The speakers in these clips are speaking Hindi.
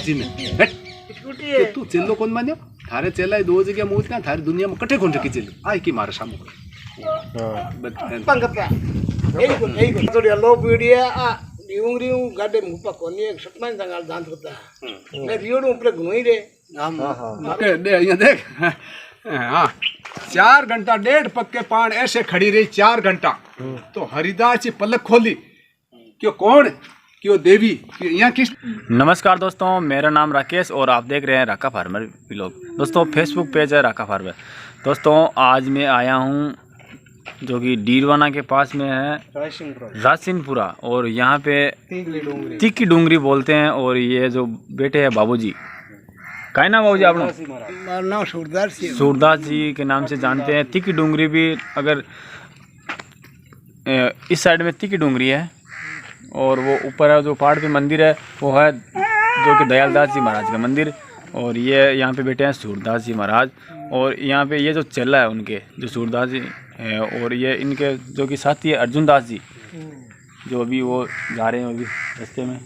जी ने कि तू चेलो कौन मान्यो थारे चेला दो जगह मूत ना थारी दुनिया में कटे कौन रखी चेलो आई की मारे सामू पंगता यही को थोड़ी लो पीड़िया आ रियूं गाडे मुपा कोनी एक सटमान संगाल दांत होता मैं रियोड ऊपर घुमाई रे हम ओके दे ये देख हाँ 4 घंटा डेढ़ पक्के पान ऐसे खड़ी रही 4 घंटा तो हरिदास जी पलक खोली क्यों कौन क्यों देवी यहाँ किस। नमस्कार दोस्तों, मेरा नाम राकेश और आप देख रहे हैं राका फार्मर व्लॉग। दोस्तों फेसबुक पेज है राका फार्मर। दोस्तों आज मैं आया हूँ जो कि डीरवाना के पास में है रासिनपुरा और यहाँ पे तिक्की डूंगरी बोलते हैं। और ये जो बेटे हैं बाबूजी का नाम बाबूजी आप नाम सूरदास जी के नाम से जानते हैं। तिक्की डूंगरी भी अगर इस साइड में तिक्की डूंगरी है और वो ऊपर है जो पहाड़ पे मंदिर है वो है जो कि दयालदास जी महाराज का मंदिर। और ये यहाँ पे बैठे हैं सूरदास जी महाराज और यहाँ पे ये जो चेला है उनके जो सूरदास जी है और ये इनके जो कि साथी है अर्जुन दास जी जो अभी वो जा रहे हैं अभी रास्ते में।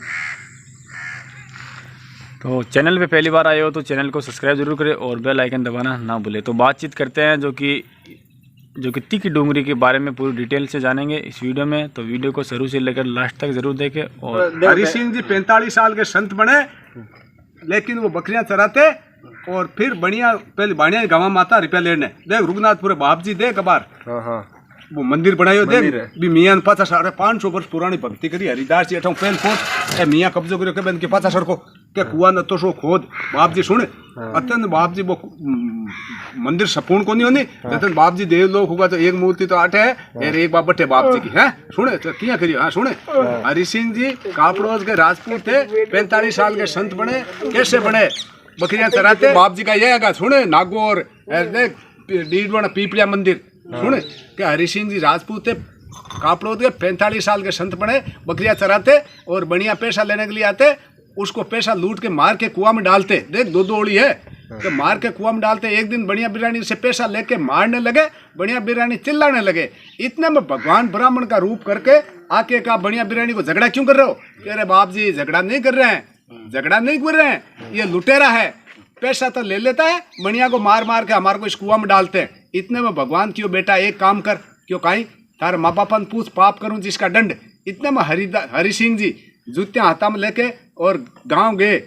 तो चैनल पे पहली बार आए हो तो चैनल को सब्सक्राइब जरूर करें और बेल आइकन दबाना ना भूलें। तो बातचीत करते हैं जो कि तिक्की डूंगरी के बारे में पूरी डिटेल से जानेंगे इस वीडियो में। तो वीडियो को शुरू से लेकर लास्ट तक जरूर देखें। और हरि सिंह जी 45 साल के संत बने लेकिन वो बकरियां चराते और फिर बढ़िया पहले बढ़िया गाँव माता रुपया लेने देख रुगनाथपुरे बाप जी देख बार वो मंदिर बनायो देख भी मियाँ 500 वर्ष पुरानी भक्ति करी हरिदास जी अठा पहल फोट ए मियाँ कब्जो करो के बन के 50 को के कुआ न तो सो खोद बाप जी सुने अतन बाप जी वो मंदिर सपूर्ण को नहीं होनी जतन बाप जी देव लोग होगा तो एक मूर्ति तो 8 है और एक बाप बटे बाप जी की है सुने तो किया करियो हाँ सुने। हरि सिंह जी कापड़ोज के राजपूत थे 45 साल के संत बने कैसे बने बकरियां चराते बाप जी का ये है सुने नागौर डीडवाना पीपलिया मंदिर सुने कि हरि सिंह जी राजपूत थे कापड़ोद के 45 साल के संत बने बकरियां चराते और बढ़िया पैसा लेने के लिए आते उसको पैसा लूट के मार के कुआं में डालते देख दो ओड़ी है तो मार के कुआं में डालते। एक दिन बढ़िया बिरानी से पैसा लेके मारने लगे बढ़िया बिरानी चिल्लाने लगे इतने में भगवान ब्राह्मण का रूप करके आके कहा बढ़िया बिरानी को झगड़ा क्यों कर रहे हो कह रहे बाप जी झगड़ा नहीं कर रहे हैं ये लुटेरा है पैसा तो ले लेता है बढ़िया को मार मार के हमारे को इस कुआं में डालते हैं। इतने में भगवान क्यों बेटा एक काम कर क्यों कहीं तारे माँ बापा ने पूछ पाप करूं जिसका दंड। इतने में हरि सिंह जी जूतियां हाथा में लेके और गांव गए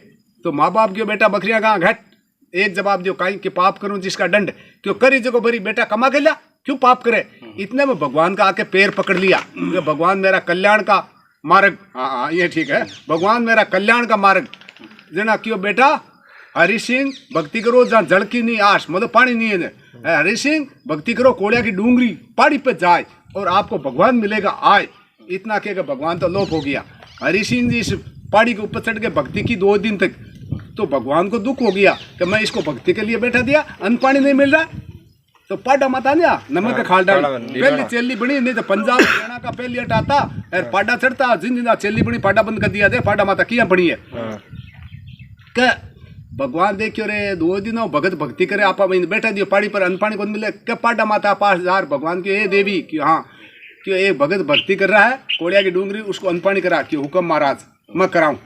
तो माँ बाप क्यों बेटा बकरियां कहाँ घट एक जवाब दियो कहीं कि पाप करूं जिसका दंड क्यों करी जगह बरी बेटा कमा के लिया क्यों पाप करे। इतने में भगवान का आके पैर पकड़ लिया भगवान मेरा कल्याण का मार्ग हाँ ये ठीक है भगवान मेरा कल्याण का मार्ग जना क्यों बेटा हरि सिंह भक्ति करो जहाँ जल की नहीं आश मतलब पानी नहीं है हरि सिंह भक्ति करो कोड़िया की डूंगरी पहाड़ी पे जाए और आपको भगवान मिलेगा आए। इतना कहेगा भगवान तो लोप हो गया। हरि सिंह जी इस पहाड़ी के ऊपर चढ़ के भक्ति की 2 दिन तक तो भगवान को दुख हो गया कि मैं इसको भक्ति के लिए बैठा दिया अन्न पानी नहीं मिल रहा तो पाडा माता नहीं नमक का खाल डाल पहली चेली बनी नहीं तो पंजाब हरियाणा का पहली हट आता और पाडा चढ़ता जिन चेली बनी पाडा बंद कर दिया दे पाडा माता किया बनी है क्या भगवान देखियो रे 2 दिन भगत भक्ति करे आपा बैठा दियो पहाड़ी पर अन्न पानी को मिले क्या पाडा माता 5000 भगवान की देवी कि हाँ क्यों एक भगत भक्ति कर रहा है कोड़िया की डूंगरी उसको अन्न पानी करा क्यों हुक्म महाराज मैं कराऊं।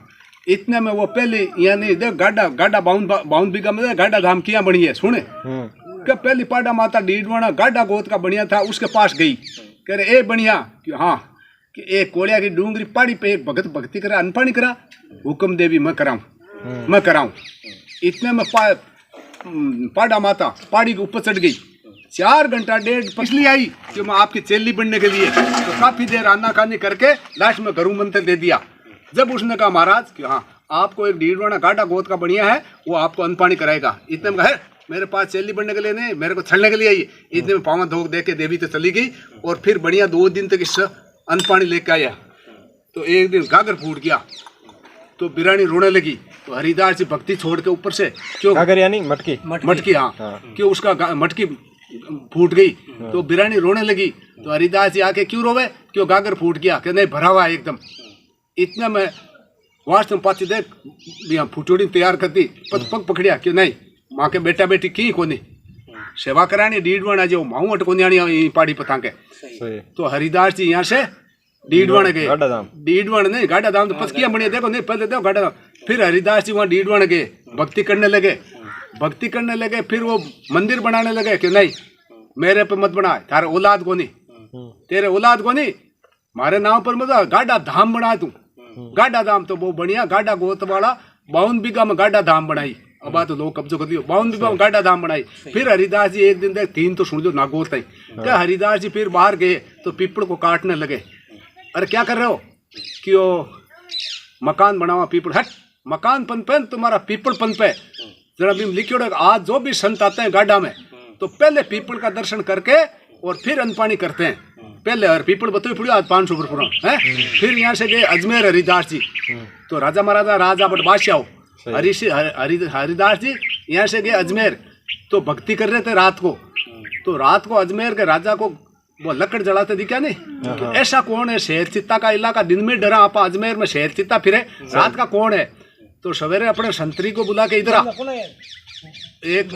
इतने में वो पहले यानी देख गाडा बाउंड बीघा में गाडा धाम किया बनी है सुने क्या पहली पाडा माता डीडवाना गाडा गोद का बढ़िया था उसके पास गई कह रहे ए बढ़िया कि हाँ कि एक कोड़िया की डूंगरी पहाड़ी पे एक भगत भक्ति करा अन्न पानी करा हुक्म देवी मैं कराऊं। इतने में पाडा माता पहाड़ी के ऊपर चढ़ गई 4 घंटा डेढ़ पिछली आई कि मैं आपकी चेली बनने के लिए तो काफी देर आनाकानी करके लास्ट में घरू मंत्र दे दिया। जब उसने कहा महाराज कि हाँ आपको एक डीडवाना गाडा गोद का बढ़िया है वो आपको अन्न पानी कराएगा। इतने में कहा मेरे पास चेली बनने के लिए नहीं मेरे को छड़ने के लिए आई। इतने में पाँव धोख दे के देवी तो चली गई और फिर बढ़िया 2 दिन तक इस अन्न पानी लेके आया। तो एक दिन गागर फूट गया तो बिरानी रोने लगी तो हरिदास जी भक्ति छोड़ के ऊपर से क्यों गागर यानी मटकी हाँ क्यों उसका मटकी फूट गई तो बिरानी रोने लगी तो हरिदास जी आके क्यों रोवे क्यों गागर फूट गया कि नहीं भरा हुआ एकदम। इतना में वास्तव पाती देख फुटोड़ी तैयार कर दी पग पकड़िया क्यों नहीं माँ के बेटा बेटी की कोनी सेवा करानी डीडवाना जो माऊ अट को पहाड़ी पता के तो हरिदास जी यहाँ से डीडवाना गए डीडवाना नहीं गाडा धाम तो पचकिया बनी देखो नहीं पहले देखो गाडा धाम फिर हरिदास जी वहाँ डीडवाण गए, भक्ति करने लगे, भक्ति करने लगे। फिर वो मंदिर बनाने लगे कि नहीं मेरे पे मत बना, तारे औलाद को नहीं, तेरे औलाद को नहीं, मारे नाम पर मत गाड़ा धाम बना तू। गाड़ा धाम तो वो बढ़िया गाड़ा गोत वाला 52 बीघा में गाड़ा धाम बनाई। अब तो लोग कब्जो कर लियो, 52 बीघा में गाड़ा धाम बनाई। फिर हरिदास जी एक दिन देख 3 तो सुन जो नागौर तई क्या हरिदास जी फिर बाहर गए तो पीपल को काटने लगे। अरे क्या कर रहे हो कि वो मकान बनावा पीपल, हट मकान पन पे तुम्हारा पीपल पन पे जरा भी लिखियो। आज जो भी संत आते हैं गाड़ा में तो पहले पीपल का दर्शन करके और फिर अन्न करते हैं पहले। और पीपल बताओ पड़ी आज 500 रुपये पूरा है। फिर यहाँ से गए अजमेर हरिदास जी, तो राजा महाराजा राजा बट बादशाह हरिदास जी यहाँ से गए अजमेर, तो भक्ति कर रहे थे रात को। तो रात को अजमेर के राजा को वो लकड़ जलाते दिखा नहीं कि ऐसा कौन है, शहर चित्ता का इलाका, दिन में डरा आप अजमेर में शहर चित्ता फिरे, रात का कौन है। तो सवेरे अपने संतरी को बुला के इधर आ, एक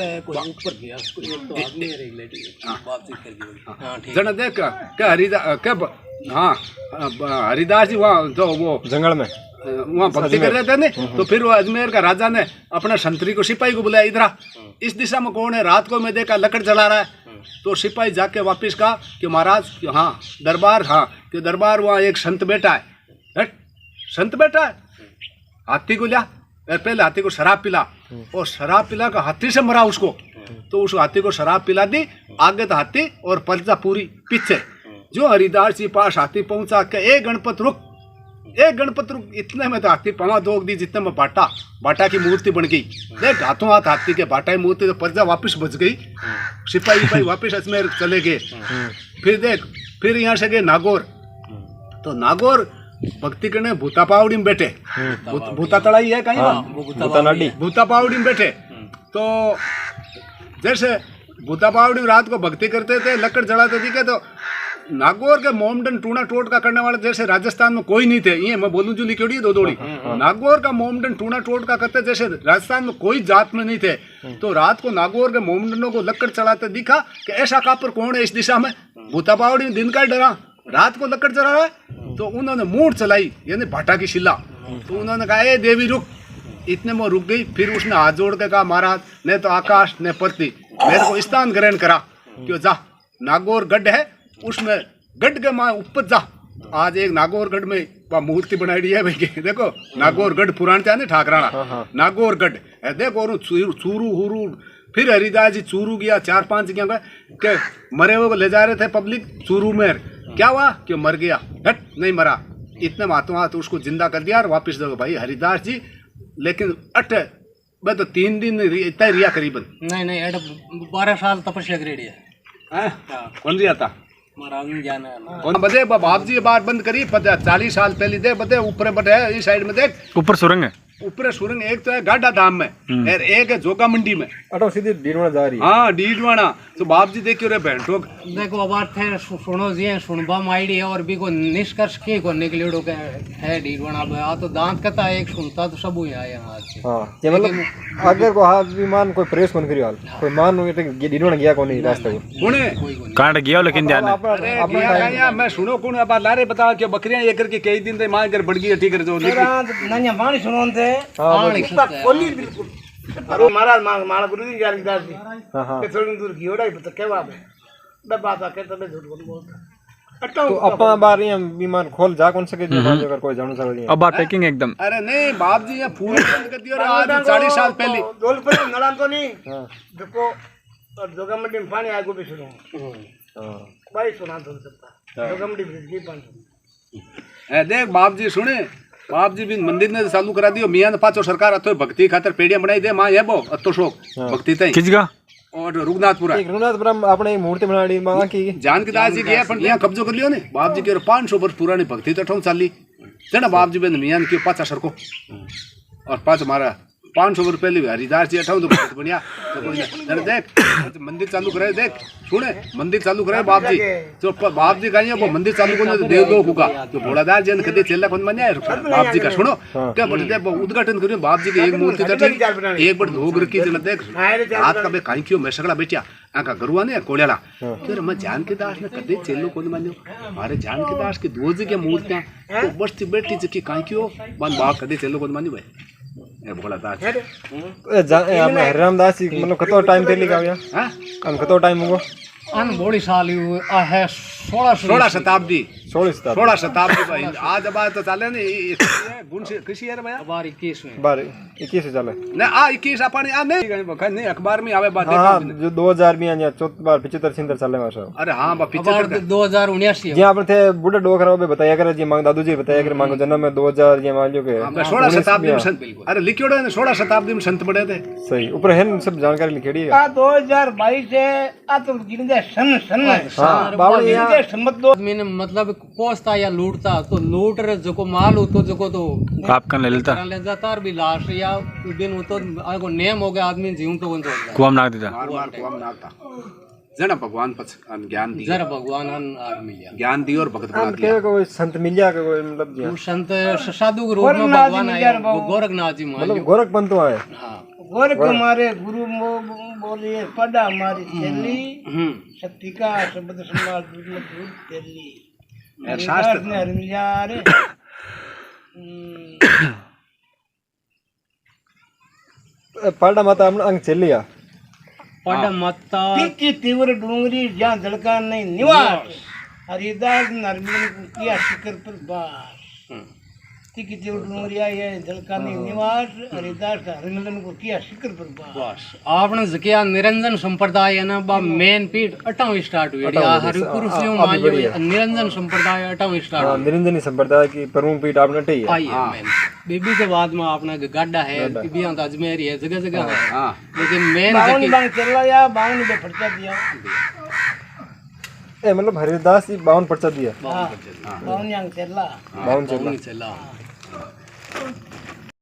जना देख क्या हरिदास जी वहाँ तो वो जंगल में वहाँ भक्ति कर रहे थे नहीं। तो फिर वो अजमेर का राजा ने अपने संतरी को सिपाही को बुलाया, इधर आ इस दिशा में कौन है, रात को मैं देखा लकड़ जला रहा है। तो सिपाही जाके वापिस कहा कि महाराज हाँ दरबार, हाँ कि दरबार वहाँ एक संत बैठा है, संत बैठा है, हाथी को लिया, पहले हाथी को शराब पिला और शराब पिला का हाथी से मरा उसको। तो उस हाथी को शराब पिला दी, आगे तो हाथी और पर्चा पूरी पीछे। जो हरिदास जी पास हाथी पहुंचा के एक गणपत रुक, एक गणपत रुक, इतने में तो हाथी पवा दोग दी जितने में बाटा की मूर्ति बन गई। देख हाथों हाथ हाथी के बाटा की मूर्ति, तो पर्चा वापस बच गई। सिपाही वापस अजमेर चले गए। फिर देख फिर यहाँ से गए नागौर, तो नागौर भक्ति करने भूता पावड़ी में बैठे, भूता तड़ाई है कहीं, भूता पावड़ी में बैठे। तो जैसे भूता पावड़ी में रात को भक्ति करते थे, लकड़ जलाते दिखे, तो नागौर के मोमडन टूना टोटका करने वाले जैसे राजस्थान में कोई नहीं थे, ये मैं बोलूं जो लिखोड़ी दो दौड़ी, नागौर का मोमडन टूना टोटका करते जैसे राजस्थान में कोई जात में नहीं थे। तो रात को नागौर के मोमडनों को लकड़ चलाते दिखा कि ऐसा कापर कौन है इस दिशा में। भूता पावड़ी में दिन का डरा, रात को लकड़ जला रहा है। तो उन्होंने मूठ चलाई यानी भाटा की शिला, तो उन्होंने कहा ए देवी रुक, इतने में रुक गई। फिर उसने हाथ जोड़ के कहा महाराज न तो आकाश न पृथ्वी, मेरे को स्थान ग्रहण करा, क्यों जा नागौर गढ़ है उसमें गढ़ के माँ ऊपर जा। आज एक नागौर गढ़ में मूर्ति बनाई है भाई, देखो नागौर गढ़ पुराण था नहीं ठाकराना, नागौर गढ़ है देखो। और चूरू हुरू, फिर हरिदास जी चूरू गया, 4-5 गया के मरे हुए को ले जा रहे थे पब्लिक चूरू में, क्या हुआ कि मर गया, हट नहीं मरा, इतने हाथों हाथ उसको जिंदा कर दिया और वापस दो भाई हरिदास जी। लेकिन मैं तो 3 दिन इतना रिया करीबन नहीं 12 साल तपस्या करी है। कौन रिया था बदे बाप जी बात बंद करी 40 साल पहले दे बदे ऊपर बटे इस साइड में देख ऊपर सुरंग है, ऊपर सुरंग एक तो है गाड़ा धाम में और एक है जोका मंडी में, अटो सीधी डीडवाना जा रही है। हाँ डीडवाना। तो बाप जी देखियो रे बहन देखो अब बात है सुनो जी सुनबा माइडी है और भी को निष्कर्ष के को निकलेड़ो के है डीडवाना में आ तो दांत कथा एक सुनता तो सब यहाँ आया आज से। हां ये मतलब अगर को हाथ भी मान कोई प्रेस कोन करियो हाल कोई मान हो तो डीडवाना गया कोनी रास्ते को कोने कांड गया लेकिन जाने अरे मैं सुनो कौन अब लारे बता के बकरियां ये करके कई दिन से मां घर बढ़ गई ठीक कर जो नन्या पानी सुनो थे पानी कोली बिल्कुल अरे महाराज मां गुरुजी जानकीदास जी के थोड़ी दूर की ओड़ा तो केवा है डब्बा था के तबे झूठ बोलता तो अपना बार ये विमान खोल जा कौन सके जो अगर कोई जानू सके अब बात पैकिंग एकदम। अरे नहीं बाप जी ये पूरी बंद कर दियो आज 40 साल पहले डोल पर नड़ा तो नहीं देखो और जोगा मंडी में पानी आगो भी सुनो हां भाई सुना तो सकता जोगा मंडी ब्रिज की पानी देख बाप जी सुने, बाप जी भी मंदिर ने चालू करा दियो, मियां ने पाचो सरकार अतो भक्ति खातर पेड़ियां बनाई दे मां ये बो अतो शोक भक्ति तई किसका और रुगनाथपुरा एक रुगनाथपुरम आपने मूर्ति बनाड़ी मां की जानकीदास जी गया पण यहां कब्जो कर लियो ने बाप जी के 500 वर्ष पुरानी भक्ति तो ठों चाली जना बाप जी बेन मियां के पाचा सरको और पाच मारा 500 वर्ष पहले हरिदास जी अठाऊ तो बढ़िया तो देख मंदिर चालू करे, देख सुने मंदिर चालू करे बाप जी तो बाप जी कहीं वो मंदिर चालू करने तो देव लोग होगा तो भोलादास जी ने कदे चेला कौन मान्या बाप जी का सुनो क्या बड़े दे उद्घाटन करियो बाप जी की एक मूर्ति तटी एक बड़ भोग रखी जन देख हाथ का बे काई क्यों मैं सगड़ा बेटिया आका गरुआ ने कोड़ेला फिर मैं जानकीदास ने कदे चेलो कौन मान्यो हमारे जानकीदास की 2 जगह मूर्तियां तो बस बैठी जकी काई क्यों बन बाप कदे चेलो कौन मान्यो भाई ये भोला दास આપણે હરિરામદાસ જી મતલબ કતો ટાઈમ થયેલી કાવ્યા हाँ આમ કતો ટાઈમ હોગો अन बड़ी साल आ है 1600 16 शताब्दी 16 તારીખ 16 शताब्दी भाई आज अब तो चाले नहीं गुण से किसी यार भैया बार 21 में 21 ચાલે ना आ 21 अपन आ नहीं अखबार में आवे बात હા જો 2000 में અહીંયા 74 75 75 ચાલે માં સાહેબ अरे हाँ बा बार 75 2079 જ્યાં આપણે थे बूढ़े डोकरा पे बताया करे जी मांग दादू जी बताया करे मांगो जन्म में 2000 ये मान लो के 16 शताब्दी में संत अरे लिखियोड़ो ने 16 शताब्दी में संत बड़े थे सही ऊपर है सब जानकारी लिखेड़ी है आ 2022 है आ तो गिनदे सन सन हाँ बावड़ी गिनदे संमत दो मैंने मतलब कोसता या लूटता तो लूट रे जको माल हो तो जको तो काप कर ले लेता ले जाता और भी लाश या दिन हो तो आगो नेम हो गया आदमी जीव तो कौन होता कुआं में नाक देता मार मार को हम नाता जना भगवान पछ ज्ञान दी जरा भगवान अन आदमी लिया ज्ञान दी और भगत बना आम दिया के कोई संत मिलिया के कोई मतलब जी वो संत साधु के रूप में भगवान आए वो गोरखनाथ जी मान मतलब गोरख पंत आए हाँ गोरख हमारे गुरु बोलिए पढ़ा हमारी चली शक्ति का शब्द समाज दूध तेली शास्त्र ने हरमियार पाड़ा माता हमने अंग चलिया पढ़ा माता की तीव्र डूंगरी जहाँ जलका नहीं निवास हरिदास नरमिन किया शिखर पर बास की तीव्र डूंगरी आई है जलका नहीं निवास हरिदास हरिमिलन को किया शिखर पर बास आपने जकिया निरंजन संप्रदाय है ना बा मेन पीठ 8वां स्टार्ट हुई है हरिपुर से मान लो निरंजन संप्रदाय 8वां स्टार्ट हाँ निरंजनी संप्रदाय की प्रमुख पीठ आपने टही है आई है मेन बीबी के बाद में आपने गाड़ा है बीबियां तो अजमेर है जगह जगह है हां लेकिन मेन बावन बांग चला या बावन में फटका दिया ए मतलब हरिदास जी 52 पर्चा दिया बावन यांग चला बावन चला चला